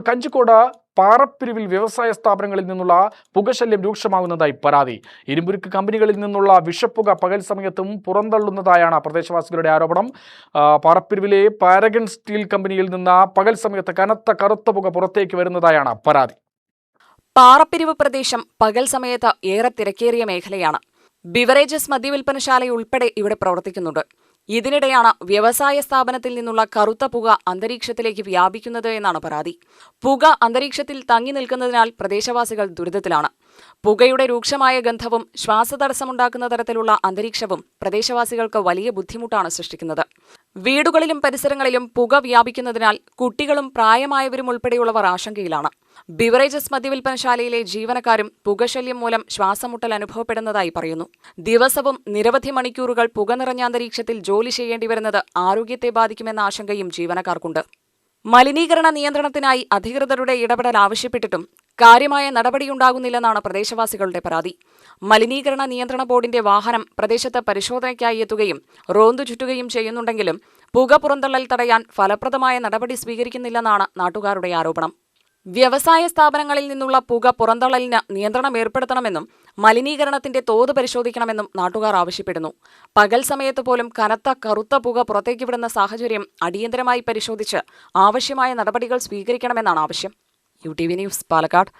കഞ്ചിക്കോട് പാറപ്പിരിവിൽ വ്യവസായ സ്ഥാപനങ്ങളിൽ നിന്നുള്ള പുകശല്യം രൂക്ഷമാകുന്നതായി പരാതി. ഇരുമ്പുരുക്ക് കമ്പനികളിൽ നിന്നുള്ള വിഷപ്പുക പകൽ സമയത്തും പുറന്തള്ളുന്നതായാണ് പ്രദേശവാസികളുടെ ആരോപണം. പാറപ്പിരിവിലെ പാരഗൺ സ്റ്റീൽ കമ്പനിയിൽ നിന്ന് പകൽ സമയത്ത് കനത്ത കറുത്ത പുക പുറത്തേക്ക് വരുന്നതായാണ് പരാതി. പാറപ്പിരിവ് പ്രദേശം പകൽ സമയത്ത് ഏറെ തിരക്കേറിയ മേഖലയാണ്. ബിവറേജസ് മദ്യവിൽപ്പനശാലയുൾപ്പെടെ ഇവിടെ പ്രവർത്തിക്കുന്നുണ്ട്. ഇതിനിടെയാണ് വ്യവസായ സ്ഥാപനത്തിൽ നിന്നുള്ള കറുത്ത പുക അന്തരീക്ഷത്തിലേക്ക് വ്യാപിക്കുന്നത് എന്നാണ് പരാതി. പുക അന്തരീക്ഷത്തിൽ തങ്ങി നിൽക്കുന്നതിനാൽ പ്രദേശവാസികൾ ദുരിതത്തിലാണ്. പുകയുടെ രൂക്ഷമായ ഗന്ധവും ശ്വാസതടസ്സമുണ്ടാക്കുന്ന തരത്തിലുള്ള അന്തരീക്ഷവും പ്രദേശവാസികൾക്ക് വലിയ ബുദ്ധിമുട്ടാണ് സൃഷ്ടിക്കുന്നത്. വീടുകളിലും പരിസരങ്ങളിലും പുക വ്യാപിക്കുന്നതിനാൽ കുട്ടികളും പ്രായമായവരും ഉൾപ്പെടെയുള്ളവർ ആശങ്കയിലാണ്. ബിവറേജസ് മദ്യവിൽപ്പനശാലയിലെ ജീവനക്കാരും പുകശല്യം മൂലം ശ്വാസമുട്ടൽ അനുഭവപ്പെടുന്നതായി പറയുന്നു. ദിവസവും നിരവധി മണിക്കൂറുകൾ പുക നിറഞ്ഞ അന്തരീക്ഷത്തിൽ ജോലി ചെയ്യേണ്ടി വരുന്നത് ആരോഗ്യത്തെ ബാധിക്കുമെന്ന ആശങ്കയും ജീവനക്കാർക്കുണ്ട്. മലിനീകരണ നിയന്ത്രണത്തിനായി അധികൃതരുടെ ഇടപെടൽ ആവശ്യപ്പെട്ടിട്ടും കാര്യമായ നടപടിയുണ്ടാകുന്നില്ലെന്നാണ് പ്രദേശവാസികളുടെ പരാതി. മലിനീകരണ നിയന്ത്രണ ബോർഡിന്റെ വാഹനം പ്രദേശത്ത് പരിശോധനയ്ക്കായി എത്തുകയും റോന്തു ചുറ്റുകയും ചെയ്യുന്നുണ്ടെങ്കിലും പുക പുറന്തള്ളൽ തടയാൻ ഫലപ്രദമായ നടപടി സ്വീകരിക്കുന്നില്ലെന്നാണ് നാട്ടുകാരുടെ ആരോപണം. വ്യവസായ സ്ഥാപനങ്ങളിൽ നിന്നുള്ള പുക പുറന്തള്ളലിന് നിയന്ത്രണം ഏർപ്പെടുത്തണമെന്നും മലിനീകരണത്തിന്റെ തോത് പരിശോധിക്കണമെന്നും നാട്ടുകാർ ആവശ്യപ്പെടുന്നു. പകൽ സമയത്ത് പോലും കനത്ത കറുത്ത പുക പുറത്തേക്ക് വിടുന്ന സാഹചര്യം അടിയന്തരമായി പരിശോധിച്ച് ആവശ്യമായ നടപടികൾ സ്വീകരിക്കണമെന്നാണ് ആവശ്യം. UTV news, Palakkad.